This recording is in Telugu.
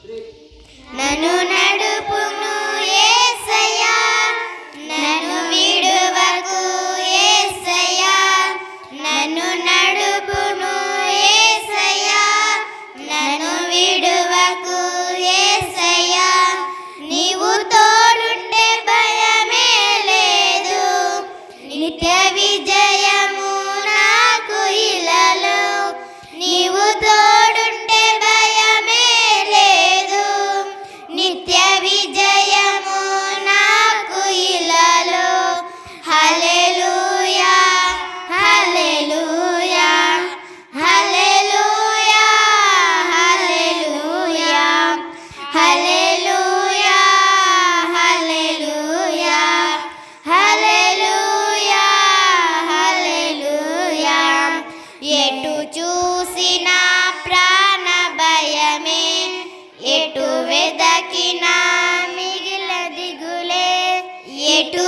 నన్ను నడుపును యేసయ్యా, నన్ను విడువకు యేసయ్యా, నన్ను నడుపును యేసయ్యా, నన్ను విడువకు యేసయ్యా. నీవు తోడుంటే భయమే లేదు, నిత్య విజయము నాకు ఇలలో. నీవు తోడుంటే భయమే లేదు, నిత్య విజయము నాకు ఇలలో. హల్లెలూయా హల్లెలూయా హల్లెలూయా హల్లెలూయా హల్లెలూయా హల్లెలూయా హల్లెలూయా హల్లెలూయా. ఎటు చూసినా ప్రాణ భయమే, ఎటు వెదకినా మిగిల దిగులే. ఎటు